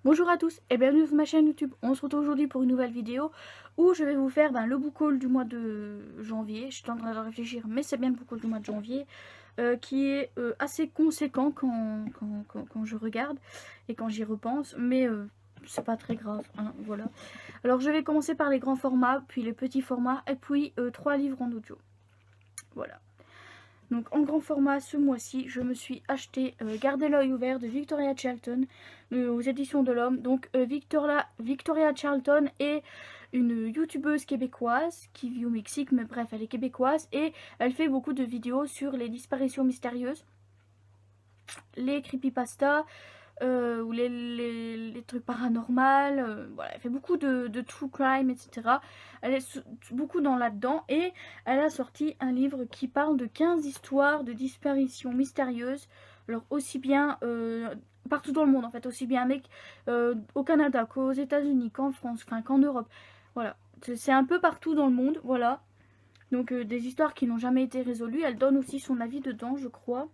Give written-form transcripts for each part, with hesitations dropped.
Bonjour à tous et bienvenue sur ma chaîne YouTube. On se retrouve aujourd'hui pour une nouvelle vidéo où je vais vous faire le book haul du mois de janvier. Je suis en train de réfléchir, mais c'est bien le book haul du mois de janvier qui est assez conséquent quand je regarde et quand j'y repense, mais c'est pas très grave, hein, voilà. Alors je vais commencer par les grands formats, puis les petits formats et puis 3 livres en audio. Voilà. Donc en grand format ce mois-ci, je me suis acheté Gardez l'œil ouvert de Victoria Charlton aux éditions de l'Homme. Donc Victoria Charlton est une youtubeuse québécoise qui vit au Mexique, mais bref, elle est québécoise et elle fait beaucoup de vidéos sur les disparitions mystérieuses, les creepypastas, ou les trucs paranormaux, voilà, elle fait beaucoup de true crime, etc. Elle est beaucoup dans là-dedans et elle a sorti un livre qui parle de 15 histoires de disparitions mystérieuses, alors aussi bien partout dans le monde en fait, aussi bien au Canada qu'aux États-Unis, qu'en France, enfin qu'en Europe, voilà. C'est un peu partout dans le monde, voilà. Donc des histoires qui n'ont jamais été résolues. Elle donne aussi son avis dedans, je crois.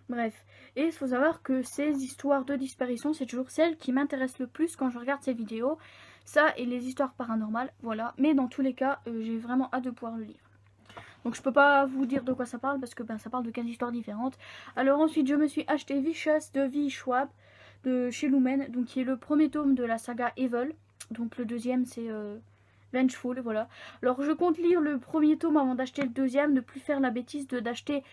Bref, et il faut savoir que ces histoires de disparition, c'est toujours celles qui m'intéressent le plus quand je regarde ces vidéos. Ça et les histoires paranormales, voilà. Mais dans tous les cas, j'ai vraiment hâte de pouvoir le lire. Donc je peux pas vous dire de quoi ça parle parce que ça parle de 15 histoires différentes. Alors ensuite, je me suis acheté Vicious de V. Schwab de chez Lumen, donc qui est le premier tome de la saga Evil. Donc le deuxième c'est Vengeful, voilà. Alors je compte lire le premier tome avant d'acheter le deuxième, ne plus faire la bêtise d'acheter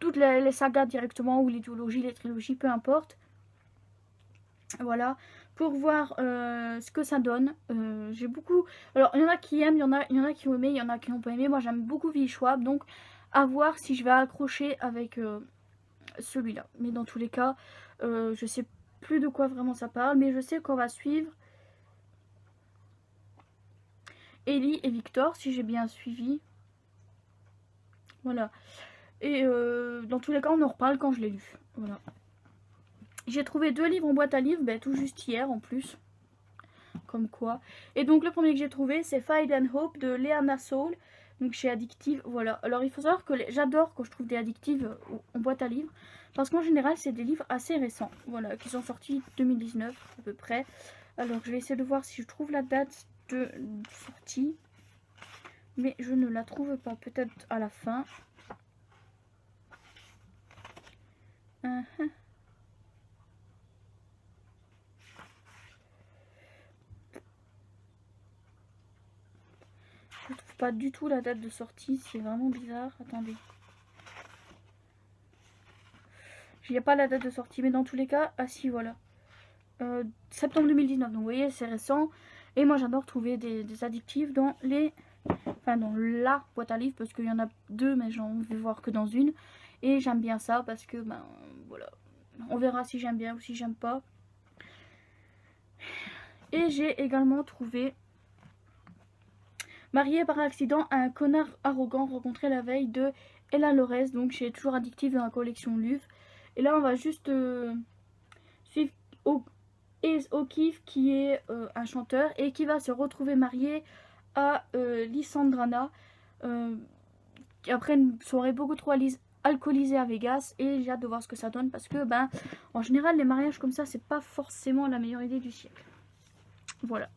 toutes les sagas directement, ou l'idéologie, les trilogies, peu importe. Voilà, pour voir ce que ça donne. J'ai beaucoup... Alors, il y en a qui aiment, il y en a qui ont aimé, il y en a qui n'ont pas aimé. Moi, j'aime beaucoup V. Schwab, donc à voir si je vais accrocher avec celui-là. Mais dans tous les cas, je sais plus de quoi vraiment ça parle, mais je sais qu'on va suivre Ellie et Victor, si j'ai bien suivi. Voilà. Et dans tous les cas, on en reparle quand je l'ai lu. Voilà. J'ai trouvé 2 livres en boîte à livres, tout juste hier en plus. Comme quoi. Et donc le premier que j'ai trouvé, c'est Fight and Hope de Leanna Soul. Donc chez Addictive, voilà. Alors il faut savoir que j'adore quand je trouve des Addictives en boîte à livres. Parce qu'en général, c'est des livres assez récents. Voilà, qui sont sortis 2019 à peu près. Alors je vais essayer de voir si je trouve la date de sortie. Mais je ne la trouve pas. Peut-être à la fin. Je trouve pas du tout la date de sortie. C'est vraiment bizarre. Attendez. Il n'y a pas la date de sortie. Mais dans tous les cas, ah si, voilà. Septembre 2019, donc vous voyez c'est récent. Et moi j'adore trouver des addictifs dans dans la boîte à livres, parce qu'il y en a 2 mais j'en vais voir que dans une. Et j'aime bien ça parce que voilà, on verra si j'aime bien ou si j'aime pas. Et j'ai également trouvé Marié par accident à un connard arrogant rencontré la veille de Ella Lores, donc chez Toujours Addictive dans la collection Luv. Et là on va juste suivre O'Keefe qui est un chanteur et qui va se retrouver marié à Lysandrana après une soirée beaucoup trop alcoolisée à Vegas. Et j'ai hâte de voir ce que ça donne parce que en général les mariages comme ça c'est pas forcément la meilleure idée du siècle. Voilà.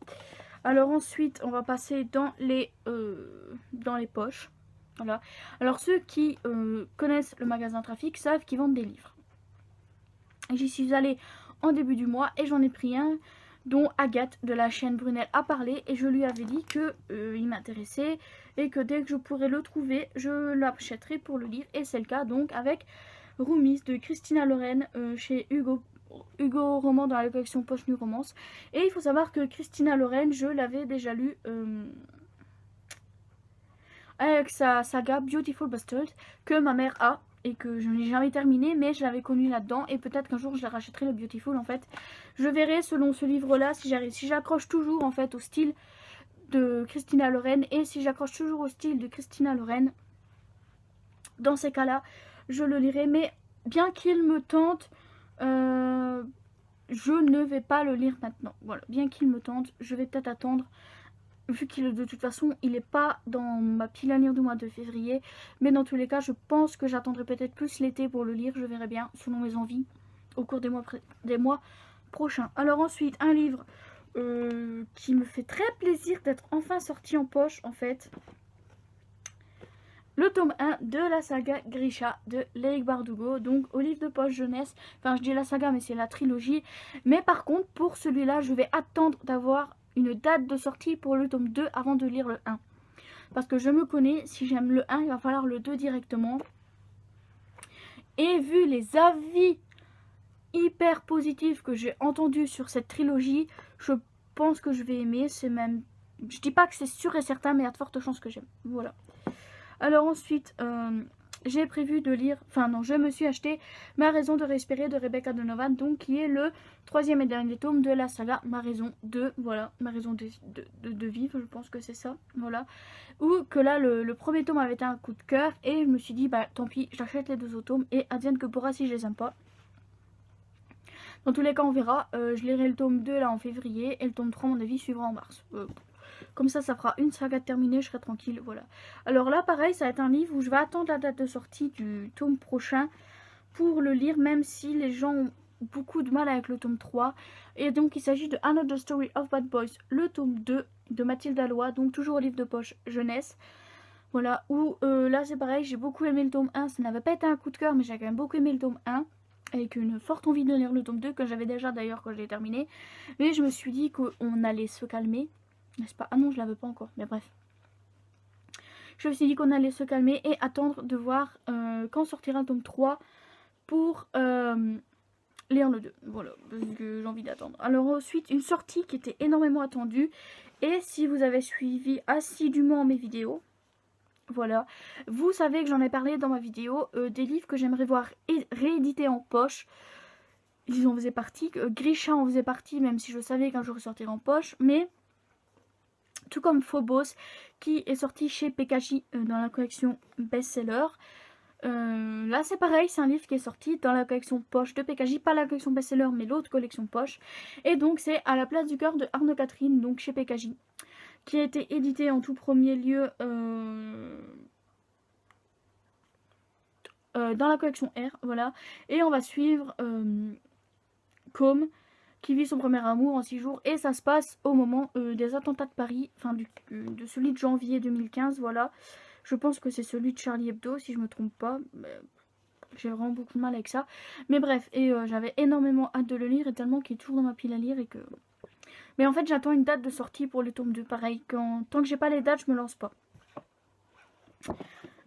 Alors ensuite on va passer dans les poches. Voilà. Alors ceux qui connaissent le magasin Trafic savent qu'ils vendent des livres. J'y suis allée en début du mois et j'en ai pris un dont Agathe de la chaîne Brunel a parlé, et je lui avais dit que il m'intéressait et que dès que je pourrais le trouver je l'achèterai pour le lire, et c'est le cas donc avec Roomies de Christina Loren chez Hugo Roman dans la collection Poche Nu Romance. Et il faut savoir que Christina Loren, je l'avais déjà lu avec sa saga Beautiful Bastard que ma mère a et que je n'ai jamais terminé, mais je l'avais connu là-dedans, et peut-être qu'un jour je la rachèterai, le Beautiful en fait. Je verrai selon ce livre-là si j'accroche toujours en fait au style de Christina Loren, et si j'accroche toujours au style de Christina Loren, dans ces cas-là, je le lirai. Mais bien qu'il me tente, je ne vais pas le lire maintenant. Voilà, bien qu'il me tente, je vais peut-être attendre vu qu'il de toute façon il n'est pas dans ma pile à lire du mois de février, mais dans tous les cas je pense que j'attendrai peut-être plus l'été pour le lire, je verrai bien selon mes envies au cours des mois prochains. Alors ensuite un livre qui me fait très plaisir d'être enfin sorti en poche en fait. Le tome 1 de la saga Grisha de Leigh Bardugo, donc au livre de poche jeunesse. Enfin je dis la saga mais c'est la trilogie. Mais par contre pour celui-là je vais attendre d'avoir une date de sortie pour le tome 2 avant de lire le 1. Parce que je me connais, si j'aime le 1 il va falloir le 2 directement. Et vu les avis hyper positifs que j'ai entendus sur cette trilogie, je pense que je vais aimer. C'est même, je dis pas que c'est sûr et certain mais il y a de fortes chances que j'aime. Voilà. Alors ensuite, j'ai prévu de lire, enfin non, je me suis acheté Ma raison de respirer de Rebecca Donovan, donc qui est le troisième et dernier tome de la saga Ma raison de, voilà, Ma raison de vivre, je pense que c'est ça, voilà. Ou que là, le premier tome avait été un coup de cœur et je me suis dit, bah tant pis, j'achète les deux autres tomes et advienne que pourra si je les aime pas. Dans tous les cas, on verra. Je lirai le tome 2 là en février et le tome 3, à mon avis, suivra en mars. Comme ça fera une saga terminée, je serai tranquille, voilà. Alors là, pareil, ça va être un livre où je vais attendre la date de sortie du tome prochain pour le lire, même si les gens ont beaucoup de mal avec le tome 3. Et donc, il s'agit de Another Story of Bad Boys, le tome 2 de Mathilde Alloy, donc toujours au livre de poche jeunesse. Voilà, où là, c'est pareil, j'ai beaucoup aimé le tome 1, ça n'avait pas été un coup de cœur, mais j'ai quand même beaucoup aimé le tome 1. Avec une forte envie de lire le tome 2, que j'avais déjà d'ailleurs quand je l'ai terminé. Mais je me suis dit qu'on allait se calmer. N'est-ce pas? Ah non, je l'avais pas encore, mais bref. Je me suis dit qu'on allait se calmer et attendre de voir quand sortira le tome 3 pour lire le 2. Voilà, parce que j'ai envie d'attendre. Alors ensuite, une sortie qui était énormément attendue. Et si vous avez suivi assidûment mes vidéos, voilà, vous savez que j'en ai parlé dans ma vidéo des livres que j'aimerais voir réédités en poche. Ils en faisaient partie, Grisha en faisait partie, même si je savais qu'un jour il sortirait en poche, mais tout comme Phobos qui est sorti chez PKJ dans la collection best-seller. Là c'est pareil, c'est un livre qui est sorti dans la collection poche de PKJ, pas la collection best-seller mais l'autre collection poche. Et donc c'est À la place du cœur de Arnaud Catherine, donc chez PKJ, qui a été édité en tout premier lieu dans la collection R, voilà. Et on va suivre Com qui vit son premier amour en 6 jours, et ça se passe au moment des attentats de Paris, enfin de celui de janvier 2015, voilà. Je pense que c'est celui de Charlie Hebdo si je me trompe pas, j'ai vraiment beaucoup de mal avec ça, mais bref. Et j'avais énormément hâte de le lire, et tellement qu'il est toujours dans ma pile à lire, et que... Mais en fait j'attends une date de sortie pour le tome 2, pareil, tant que j'ai pas les dates je me lance pas.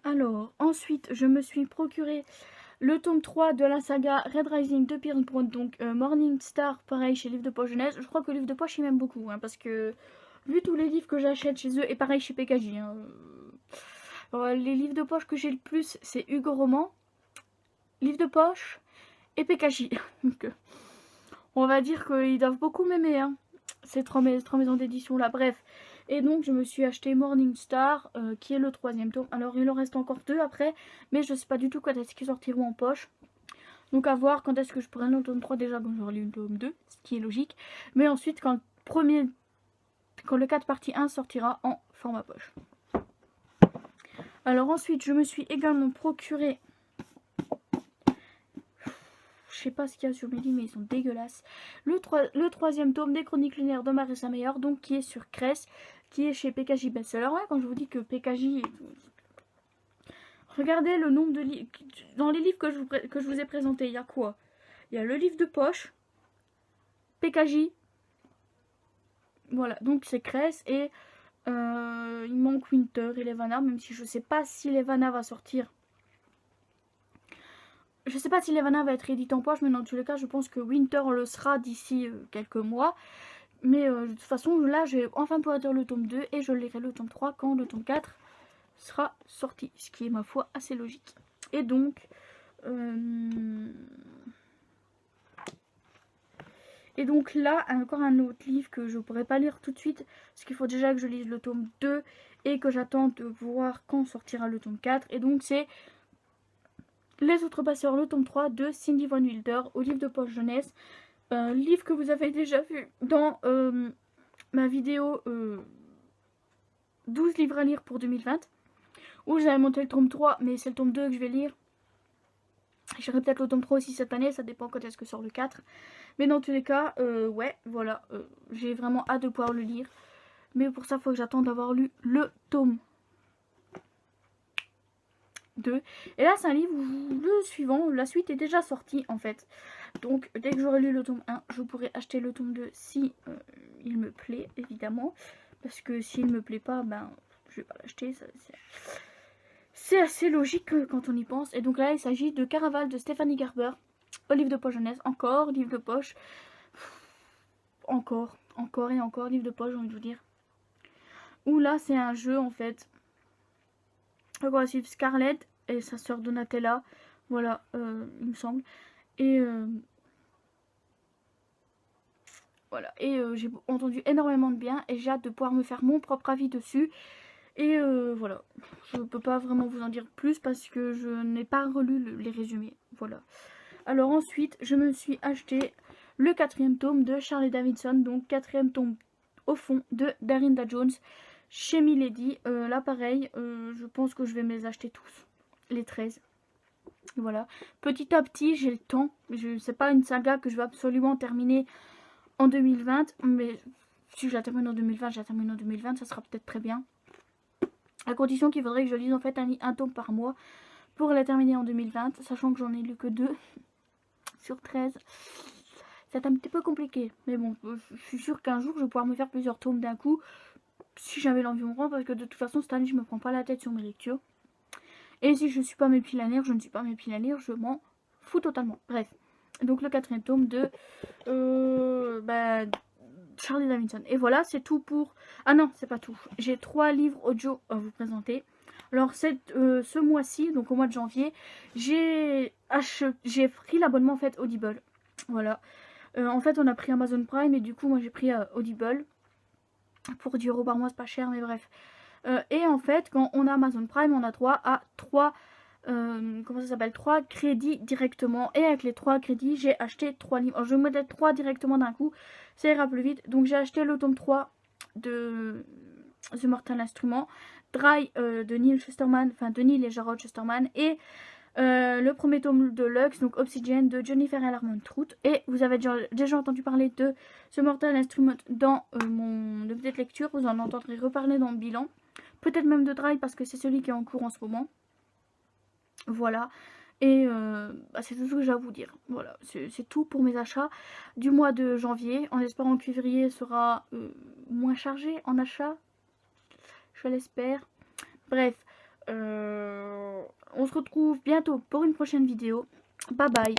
Alors ensuite je me suis procuré le tome 3 de la saga Red Rising de Pierce Brown, donc Morning Star, pareil chez Livre de Poche Jeunesse. Je crois que Livre de Poche il m'aime beaucoup, hein, parce que vu tous les livres que j'achète chez eux, et pareil chez PKJ, hein, les livres de poche que j'ai le plus c'est Hugo Roman, Livre de Poche et PKJ. Donc on va dire qu'ils doivent beaucoup m'aimer, hein, ces trois maisons d'édition là, bref. Et donc je me suis acheté Morning Star qui est le 3e tome. Alors il en reste encore 2 après, mais je sais pas du tout quand est-ce qu'ils sortiront en poche. Donc à voir quand est-ce que je pourrai le tome 3 déjà, quand j'aurai lu le tome 2, ce qui est logique. Mais ensuite quand le 4 partie 1 sortira en format poche. Alors ensuite je me suis également procuré... Je sais pas ce qu'il y a sur mes livres mais ils sont dégueulasses. Le 3e tome des Chroniques lunaires de Marissa Meyer, donc qui est sur Cress, qui est chez PKJ Bestseller. Ouais, quand je vous dis que PKJ... Regardez le nombre de livres... Dans les livres que je vous ai présentés, il y a quoi? Il y a le livre de poche, PKJ, voilà, donc c'est Cress, et il manque Winter et Levana, même si je sais pas si Levana va sortir. Je sais pas si Levana va être édité en poche, mais dans tous les cas, je pense que Winter le sera d'ici quelques mois. Mais de toute façon, là, j'ai enfin pouvoir lire le tome 2 et je lirai le tome 3 quand le tome 4 sera sorti. Ce qui est, ma foi, assez logique. Et donc... Et donc là, encore un autre livre que je ne pourrais pas lire tout de suite, parce qu'il faut déjà que je lise le tome 2 et que j'attende de voir quand sortira le tome 4. Et donc c'est Les Outrepasseurs, le tome 3 de Cindy Von Wilder, au livre de poche jeunesse. Livre que vous avez déjà vu dans ma vidéo 12 livres à lire pour 2020. Ou j'avais monté le tome 3, mais c'est le tome 2 que je vais lire. J'aurai peut-être le tome 3 aussi cette année, ça dépend quand est-ce que sort le 4. Mais dans tous les cas, ouais, voilà. J'ai vraiment hâte de pouvoir le lire. Mais pour ça, il faut que j'attende d'avoir lu le tome 2. Et là, c'est un livre où le suivant, la suite est déjà sortie en fait. Donc, dès que j'aurai lu le tome 1, je pourrai acheter le tome 2 si il me plaît, évidemment. Parce que s'il ne me plaît pas, ben, je vais pas l'acheter. C'est assez logique quand on y pense. Et donc là, il s'agit de Caraval de Stéphanie Garber. Au livre de poche jeunesse. Encore, livre de poche. Encore et encore, livre de poche, j'ai envie de vous dire. Où là, c'est un jeu en fait. On va suivre Scarlett et sa sœur Donatella. Voilà, il me semble. Et voilà. Et j'ai entendu énormément de bien. Et j'ai hâte de pouvoir me faire mon propre avis dessus. Et voilà, je ne peux pas vraiment vous en dire plus parce que je n'ai pas relu les résumés. Voilà. Alors ensuite, je me suis acheté le 4e tome de Charlie Davidson. Donc 4e tome au fond de Darinda Jones chez Milady. Là pareil, je pense que je vais me les acheter tous. Les 13. Voilà. Petit à petit, j'ai le temps. C'est pas une saga que je vais absolument terminer en 2020. Mais si je la termine en 2020, je la termine en 2020. Ça sera peut-être très bien. À condition qu'il faudrait que je lise en fait un tome par mois pour la terminer en 2020, sachant que j'en ai lu que 2 sur 13. C'est un petit peu compliqué, mais bon, je suis sûre qu'un jour je vais pouvoir me faire plusieurs tomes d'un coup, si j'avais l'envie de parce que de toute façon cette année je me prends pas la tête sur mes lectures. Et si je ne suis pas mes piles à lire, je ne suis pas mes piles à lire, je m'en fous totalement. Bref, donc le 4e tome de Charlie Davidson. Et voilà, c'est tout pour... Ah non, c'est pas tout. J'ai 3 livres audio à vous présenter. Alors, ce mois-ci, donc au mois de janvier, j'ai pris l'abonnement en fait Audible. Voilà. En fait, on a pris Amazon Prime et du coup, moi j'ai pris Audible. Pour 10 € par mois, c'est pas cher, mais bref. Et en fait, quand on a Amazon Prime, on a droit à 3... comment ça s'appelle, 3 crédits directement. Et avec les 3 crédits, j'ai acheté 3 livres. Alors, je vais me mettre 3 directement d'un coup, ça ira plus vite. Donc j'ai acheté le tome 3 de The Mortal Instrument, Dry de Neil Shusterman, enfin de Neil et Jarrod Shusterman, et le premier tome de Lux, donc Obsidian de Jennifer L. Arment Trout. Et vous avez déjà entendu parler de The Mortal Instrument dans mon update lecture, vous en entendrez reparler dans le bilan. Peut-être même de Dry parce que c'est celui qui est en cours en ce moment. Voilà, et c'est tout ce que j'ai à vous dire. Voilà, c'est tout pour mes achats du mois de janvier, en espérant que février sera moins chargé en achats, je l'espère. Bref, on se retrouve bientôt pour une prochaine vidéo. Bye bye.